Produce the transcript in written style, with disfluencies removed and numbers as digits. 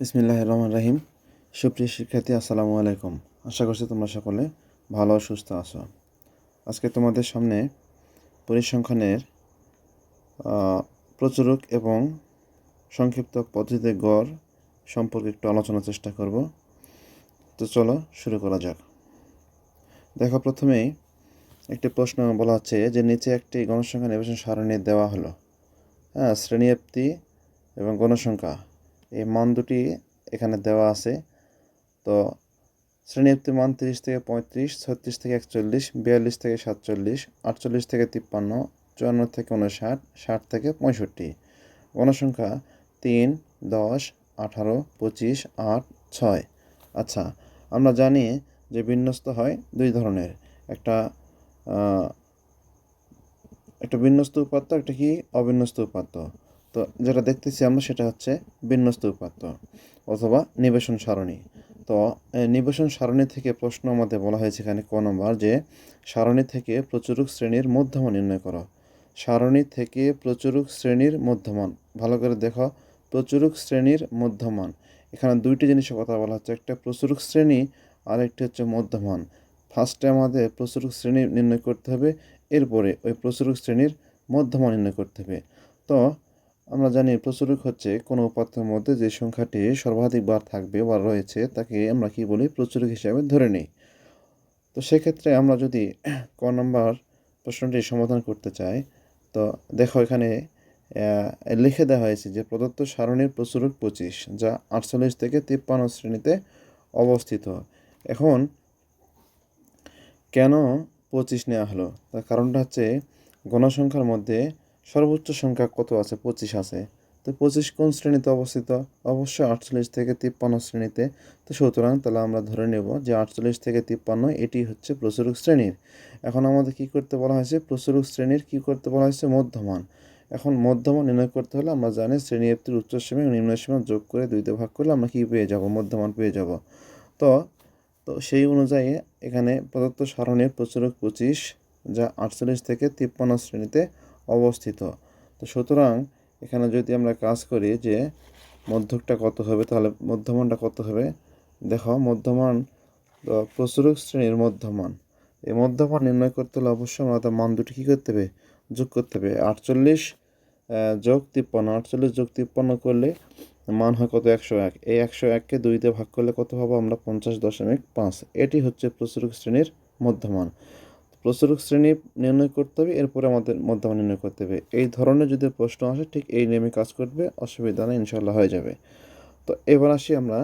বিসমিল্লাহির রহমানির রহিম। সুপ্রিয় শিক্ষার্থী, আসসালামু আলাইকুম। আশা করছি তোমরা সকলে ভালো ও সুস্থ আছো। আজকে তোমাদের সামনে পরিসংখ্যানের প্রচুরক এবং সংক্ষিপ্ত পদ্ধতিতে গড় সম্পর্কে একটু আলোচনার চেষ্টা করব। তো চলো শুরু করা যাক। দেখো, প্রথমেই একটি প্রশ্ন বলা হচ্ছে যে নিচে একটি গণসংখ্যা নির্বাচন সারণী দেওয়া হলো। শ্রেণীব্যাপ্তি এবং গণসংখ্যা এই মান দুটি এখানে দেওয়া আছে। তো শ্রেণীব্যাপ্তির মান 30 থেকে 35, 36 থেকে 41, 42 থেকে 47, 48 থেকে 53, 54 থেকে 59, 60 থেকে 65। গণসংখ্যা 3, 10, 18, 25, 8, 6। আচ্ছা, আমরা জানি যে বিন্যস্ত হয় দুই ধরনের, একটা বিন্যস্ত উপাত্ত, একটা কি অবিন্যস্ত উপাত্ত। তো যেটা দেখতেছি আমরা সেটা হচ্ছে বিন্যস্ত উপাত্ত অথবা নিবেশন সারণী। তো নিবেশন সারণী থেকে প্রশ্ন আমাদের বলা হয়েছে এখানে ক নম্বর, যে সারণী থেকে প্রচুরক শ্রেণীর মধ্যমান নির্ণয় করো। সারণী থেকে প্রচুরক শ্রেণীর মধ্যমান, ভালো করে দেখো, প্রচুরক শ্রেণীর মধ্যমান। এখানে দুইটি জিনিসের কথা বলা হচ্ছে, একটা প্রচুরক শ্রেণী আর একটি হচ্ছে মধ্যমান। ফার্স্টে আমাদের প্রচুরক শ্রেণী নির্ণয় করতে হবে, এরপরে ওই প্রচুরক শ্রেণীর মধ্যমান নির্ণয় করতে হবে। তো আমরা জানি প্রচুরক হচ্ছে কোনো উপাত্তের মধ্যে যে সংখ্যাটি সর্বাধিক বার থাকবে বা রয়েছে তাকে আমরা কি বলি, প্রচুরক হিসাবে ধরে নিই। তো সেক্ষেত্রে আমরা যদি ক নম্বর প্রশ্নটি সমাধান করতে চাই, তো দেখো এখানে লিখে দেওয়া হয়েছে যে প্রদত্ত সারণীর প্রচুরক 25, যা 48 থেকে 53 শ্রেণীতে অবস্থিত। এখন কেন 25 নেওয়া হলো? তার কারণটা হচ্ছে গণসংখ্যার মধ্যে সর্বোচ্চ সংখ্যা কত আছে? 25 আছে। তো 25 কোন শ্রেণীতে অবস্থিত? অবশ্যই 48 থেকে 53 শ্রেণীতে। তো সুতরাং তাহলে আমরা ধরে নেব যে 48 থেকে 53 এটি হচ্ছে প্রচুরক শ্রেণীর। এখন আমাদের কি করতে বলা হয়েছে? প্রচুরক শ্রেণীর কি করতে বলা হয়েছে? মধ্যমান। এখন মধ্যমান নির্ণয় করতে হলে আমরা জানি শ্রেণীব্যাপ্তির উচ্চসীমা এবং নিম্নসীমা যোগ করে 2 ভাগ করলে আমরা কি পেয়ে যাব? মধ্যমান পেয়ে যাব। তো তো সেই অনুযায়ী এখানে প্রদত্ত সারণীর প্রচুরক 25, যা 48 থেকে 53 শ্রেণীতে অবস্থিত। তো সুতরাং এখানে যদি আমরা কাজ করি যে মধ্যকটা কত হবে, তাহলে মধ্যমানটা কত হবে? দেখো, মধ্যমান প্রচুরক শ্রেণীর মধ্যমান, এই মধ্যমান নির্ণয় করতে হলে অবশ্যই আমাদের মান দুটি কী করতে হবে? যোগ করতে হবে। 48 যোগ 53, 48 যোগ 53 করলে মান হয় কত? 101। এই 101কে 2 দিয়ে ভাগ করলে কত পাবো আমরা? 50.5। এটি হচ্ছে প্রচুরক শ্রেণীর মধ্যমান। প্রচুরক শ্রেণী নির্ণয় করতে হবে, এরপরে আমাদের মধ্যমান নির্ণয় করতে হবে। এই ধরনের যদি প্রশ্ন আসে ঠিক এই নিয়মে কাজ করবে, অসুবিধা নেই, ইনশাল্লাহ হয়ে যাবে। তো এবার আসি আমরা